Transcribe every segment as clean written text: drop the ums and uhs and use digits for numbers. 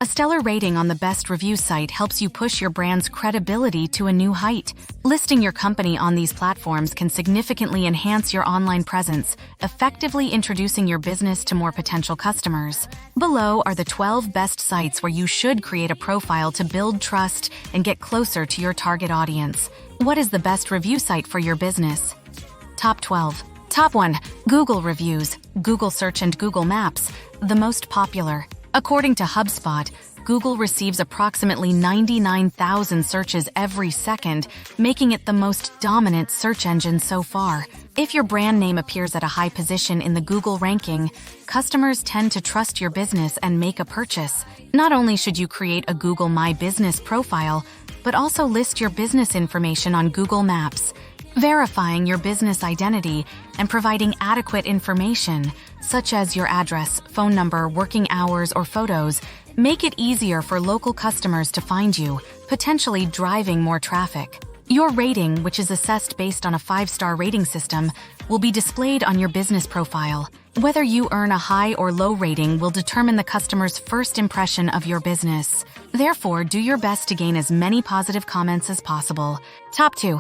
A stellar rating on the best review site helps you push your brand's credibility to a new height. Listing your company on these platforms can significantly enhance your online presence, effectively introducing your business to more potential customers. Below are the 12 best sites where you should create a profile to build trust and get closer to your target audience. What is the best review site for your business? Top 12. Top 1. Google Reviews, Google Search and Google Maps, the most popular. According to HubSpot, Google receives approximately 99,000 searches every second, making it the most dominant search engine so far. If your brand name appears at a high position in the Google ranking, customers tend to trust your business and make a purchase. Not only should you create a Google My Business profile, but also list your business information on Google Maps. Verifying your business identity and providing adequate information, such as your address, phone number, working hours, or photos, make it easier for local customers to find you, potentially driving more traffic. Your rating, which is assessed based on a 5-star rating system, will be displayed on your business profile. Whether you earn a high or low rating will determine the customer's first impression of your business. Therefore, do your best to gain as many positive comments as possible. Top 2.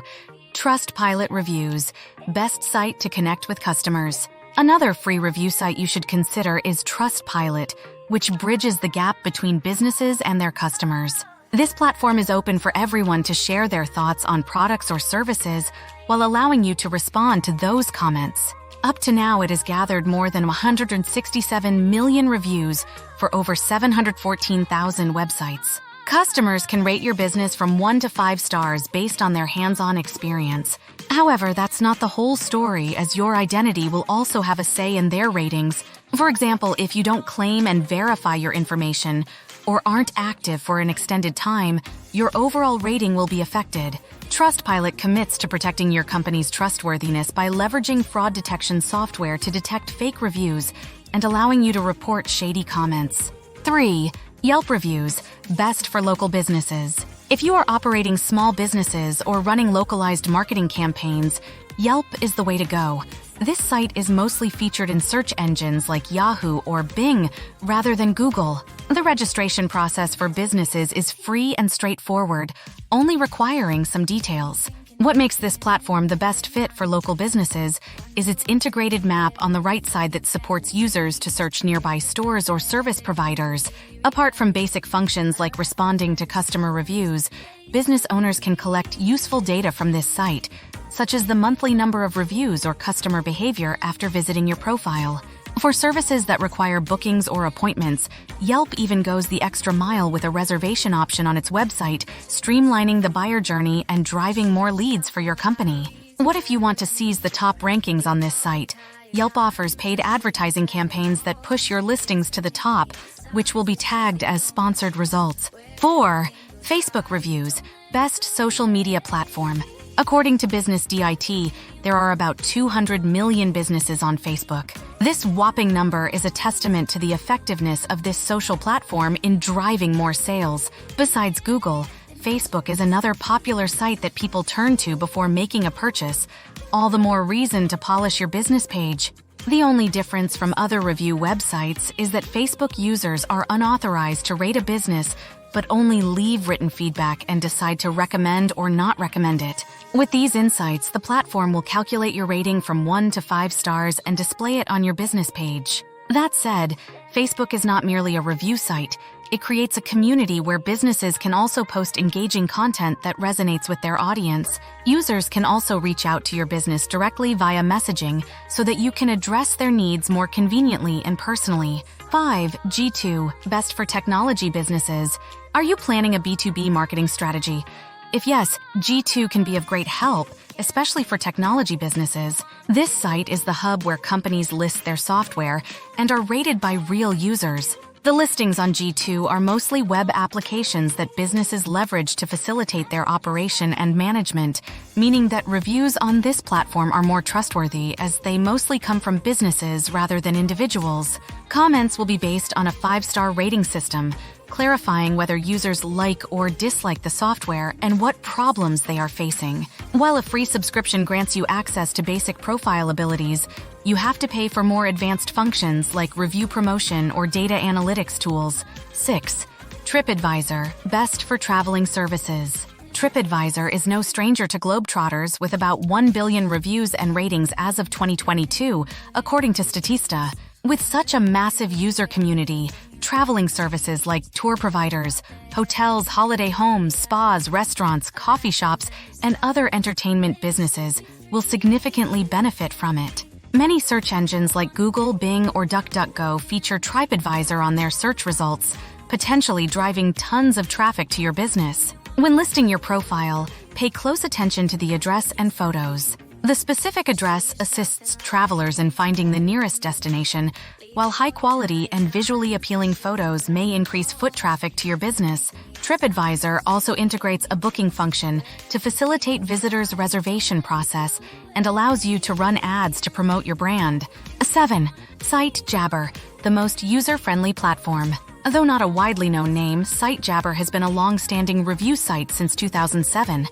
Trustpilot Reviews, best site to connect with customers. Another free review site you should consider is Trustpilot, which bridges the gap between businesses and their customers. This platform is open for everyone to share their thoughts on products or services while allowing you to respond to those comments. Up to now, it has gathered more than 167 million reviews for over 714,000 websites. Customers can rate your business from 1 to 5 stars based on their hands-on experience. However, that's not the whole story, as your identity will also have a say in their ratings. For example, if you don't claim and verify your information or aren't active for an extended time, your overall rating will be affected. Trustpilot commits to protecting your company's trustworthiness by leveraging fraud detection software to detect fake reviews and allowing you to report shady comments. 3. Yelp Reviews, best for local businesses. If you are operating small businesses or running localized marketing campaigns, Yelp is the way to go. This site is mostly featured in search engines like Yahoo or Bing rather than Google. The registration process for businesses is free and straightforward, only requiring some details. What makes this platform the best fit for local businesses is its integrated map on the right side that supports users to search nearby stores or service providers. Apart from basic functions like responding to customer reviews, business owners can collect useful data from this site, such as the monthly number of reviews or customer behavior after visiting your profile. For services that require bookings or appointments, Yelp even goes the extra mile with a reservation option on its website, streamlining the buyer journey and driving more leads for your company. What if you want to seize the top rankings on this site? Yelp offers paid advertising campaigns that push your listings to the top, which will be tagged as sponsored results. 4. Facebook Reviews, best social media platform. According to Business DIT, there are about 200 million businesses on Facebook. This whopping number is a testament to the effectiveness of this social platform in driving more sales. Besides Google, Facebook is another popular site that people turn to before making a purchase. All the more reason to polish your business page. The only difference from other review websites is that Facebook users are unauthorized to rate a business, but only leave written feedback and decide to recommend or not recommend it. With these insights, the platform will calculate your rating from 1 to 5 stars and display it on your business page. That said, Facebook is not merely a review site. It creates a community where businesses can also post engaging content that resonates with their audience. Users can also reach out to your business directly via messaging so that you can address their needs more conveniently and personally. 5. G2, best for technology businesses. Are you planning a B2B marketing strategy? If yes, G2 can be of great help, especially for technology businesses. This site is the hub where companies list their software and are rated by real users. The listings on G2 are mostly web applications that businesses leverage to facilitate their operation and management, meaning that reviews on this platform are more trustworthy as they mostly come from businesses rather than individuals. Comments will be based on a 5-star rating system, clarifying whether users like or dislike the software and what problems they are facing. While a free subscription grants you access to basic profile abilities, you have to pay for more advanced functions like review promotion or data analytics tools. 6. TripAdvisor, best for traveling services. TripAdvisor is no stranger to globetrotters with about 1 billion reviews and ratings as of 2022, according to Statista. With such a massive user community, traveling services like tour providers, hotels, holiday homes, spas, restaurants, coffee shops, and other entertainment businesses will significantly benefit from it. Many search engines like Google, Bing, or DuckDuckGo feature TripAdvisor on their search results, potentially driving tons of traffic to your business. When listing your profile, pay close attention to the address and photos. The specific address assists travelers in finding the nearest destination, while high-quality and visually appealing photos may increase foot traffic to your business. TripAdvisor also integrates a booking function to facilitate visitors' reservation process and allows you to run ads to promote your brand. 7. SiteJabber, the most user-friendly platform. Though not a widely known name, SiteJabber has been a long-standing review site since 2007.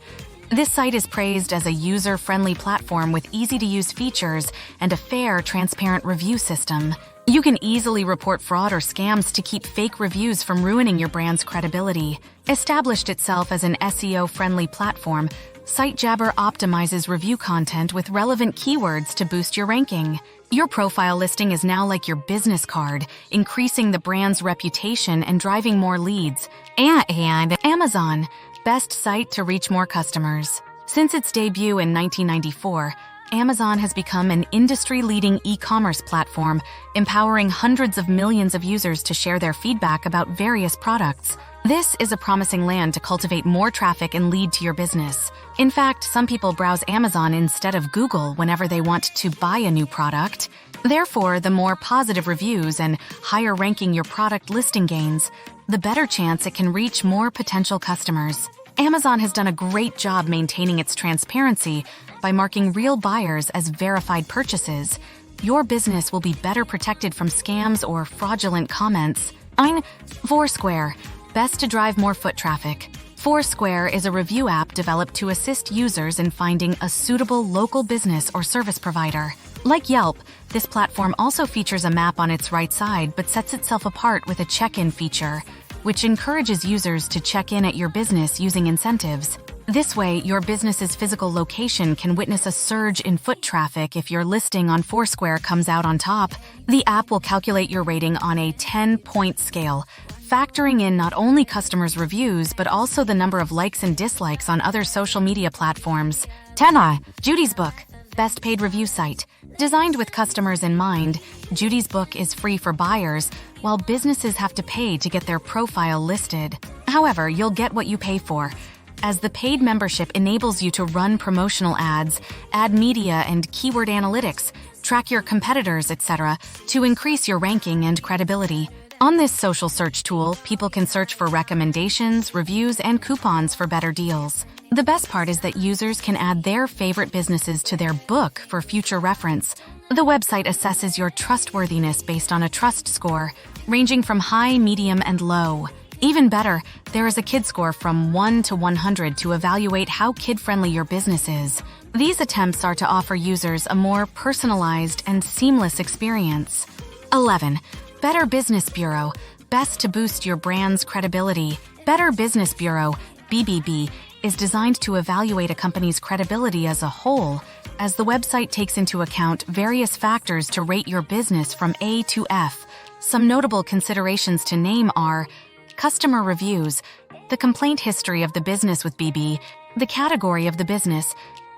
This site is praised as a user-friendly platform with easy-to-use features and a fair, transparent review system. You can easily report fraud or scams to keep fake reviews from ruining your brand's credibility. Established itself as an SEO-friendly platform, SiteJabber optimizes review content with relevant keywords to boost your ranking. Your profile listing is now like your business card, increasing the brand's reputation and driving more leads. And Amazon, best site to reach more customers. Since its debut in 1994, Amazon has become an industry-leading e-commerce platform, empowering hundreds of millions of users to share their feedback about various products. This is a promising land to cultivate more traffic and lead to your business. In fact, some people browse Amazon instead of Google whenever they want to buy a new product. Therefore, the more positive reviews and higher ranking your product listing gains, the better chance it can reach more potential customers. Amazon has done a great job maintaining its transparency by marking real buyers as verified purchases. Your business will be better protected from scams or fraudulent comments. 9. Foursquare, best to drive more foot traffic. Foursquare is a review app developed to assist users in finding a suitable local business or service provider. Like Yelp, this platform also features a map on its right side but sets itself apart with a check-in feature, which encourages users to check in at your business using incentives. This way, your business's physical location can witness a surge in foot traffic if your listing on Foursquare comes out on top. The app will calculate your rating on a 10-point scale, factoring in not only customers' reviews but also the number of likes and dislikes on other social media platforms. 10. Judy's Book, best paid review site. Designed with customers in mind, Judy's Book is free for buyers, while businesses have to pay to get their profile listed. However, you'll get what you pay for, as the paid membership enables you to run promotional ads, add media and keyword analytics, track your competitors, etc., to increase your ranking and credibility. On this social search tool, people can search for recommendations, reviews, and coupons for better deals. The best part is that users can add their favorite businesses to their book for future reference. The website assesses your trustworthiness based on a trust score, ranging from high, medium, and low. Even better, there is a kid score from 1 to 100 to evaluate how kid-friendly your business is. These attempts are to offer users a more personalized and seamless experience. 11. Better Business Bureau, best to boost your brand's credibility. Better Business Bureau, BBB, is designed to evaluate a company's credibility as a whole, as the website takes into account various factors to rate your business from A to F. Some notable considerations to name are customer reviews, the complaint history of the business with BB, the category of the business,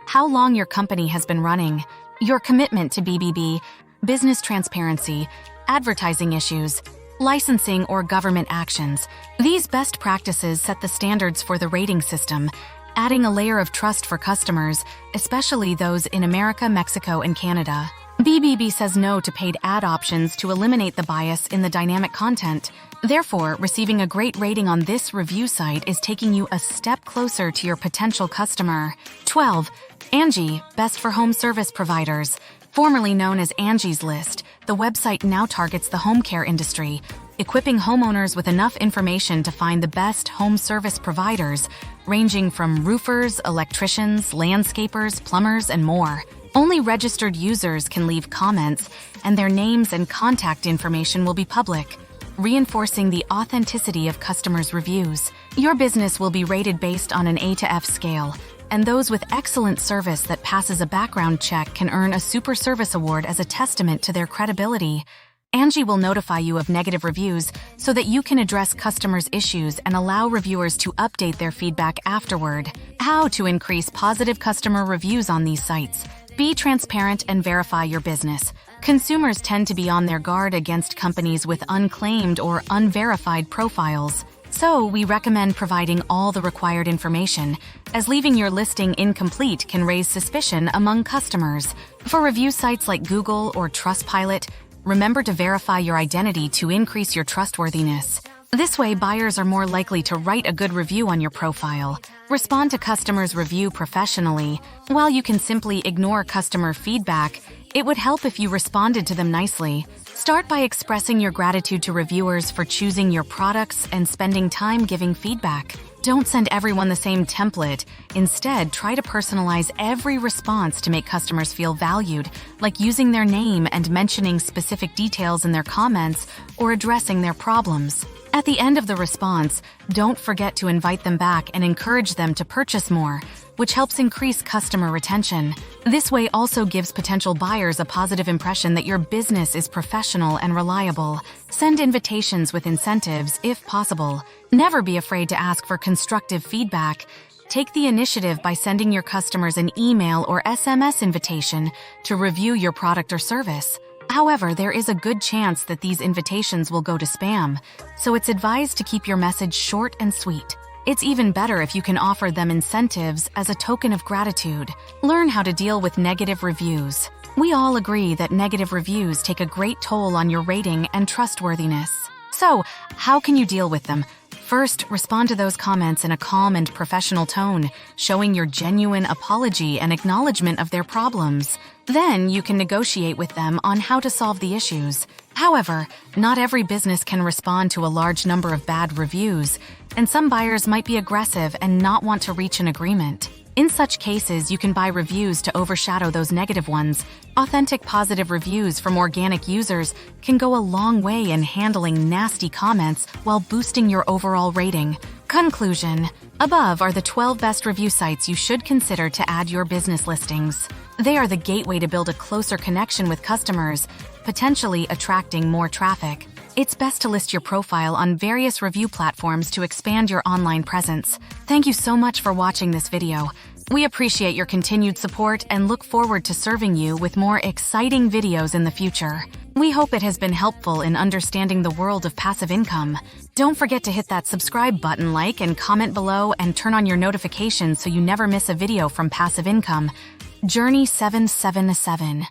how long your company has been running, your commitment to BBB, business transparency, advertising issues, licensing or government actions. These best practices set the standards for the rating system, adding a layer of trust for customers, especially those in America, Mexico, and Canada. BBB says no to paid ad options to eliminate the bias in the dynamic content. Therefore, receiving a great rating on this review site is taking you a step closer to your potential customer. 12. Angie, best for home service providers. Formerly known as Angie's List, the website now targets the home care industry, equipping homeowners with enough information to find the best home service providers, ranging from roofers, electricians, landscapers, plumbers, and more. Only registered users can leave comments, and their names and contact information will be public. reinforcing the authenticity of customers' reviews. Your business will be rated based on an A to F scale, and those with excellent service that passes a background check can earn a Super Service Award as a testament to their credibility. Angie will notify you of negative reviews so that you can address customers' issues and allow reviewers to update their feedback afterward. How to increase positive customer reviews on these sites. Be transparent and verify your business. Consumers tend to be on their guard against companies with unclaimed or unverified profiles. So, we recommend providing all the required information, as leaving your listing incomplete can raise suspicion among customers. For review sites like Google or Trustpilot, remember to verify your identity to increase your trustworthiness. This way, buyers are more likely to write a good review on your profile. Respond to customers' review professionally. While you can simply ignore customer feedback, it would help if you responded to them nicely. Start by expressing your gratitude to reviewers for choosing your products and spending time giving feedback. Don't send everyone the same template. Instead, try to personalize every response to make customers feel valued, like using their name and mentioning specific details in their comments or addressing their problems. At the end of the response, don't forget to invite them back and encourage them to purchase more, which helps increase customer retention. This way also gives potential buyers a positive impression that your business is professional and reliable. Send invitations with incentives, if possible. Never be afraid to ask for constructive feedback. Take the initiative by sending your customers an email or SMS invitation to review your product or service. However, there is a good chance that these invitations will go to spam, so it's advised to keep your message short and sweet. It's even better if you can offer them incentives as a token of gratitude. Learn how to deal with negative reviews. We all agree that negative reviews take a great toll on your rating and trustworthiness. So, how can you deal with them? First, respond to those comments in a calm and professional tone, showing your genuine apology and acknowledgement of their problems. Then, you can negotiate with them on how to solve the issues. However, not every business can respond to a large number of bad reviews, and some buyers might be aggressive and not want to reach an agreement. In such cases, you can buy reviews to overshadow those negative ones. Authentic positive reviews from organic users can go a long way in handling nasty comments while boosting your overall rating. Conclusion: above are the 12 best review sites you should consider to add your business listings. They are the gateway to build a closer connection with customers, potentially attracting more traffic. It's best to list your profile on various review platforms to expand your online presence. Thank you so much for watching this video. We appreciate your continued support and look forward to serving you with more exciting videos in the future. We hope it has been helpful in understanding the world of passive income. Don't forget to hit that subscribe button, like and comment below, and turn on your notifications so you never miss a video from Passive Income. Journey 777.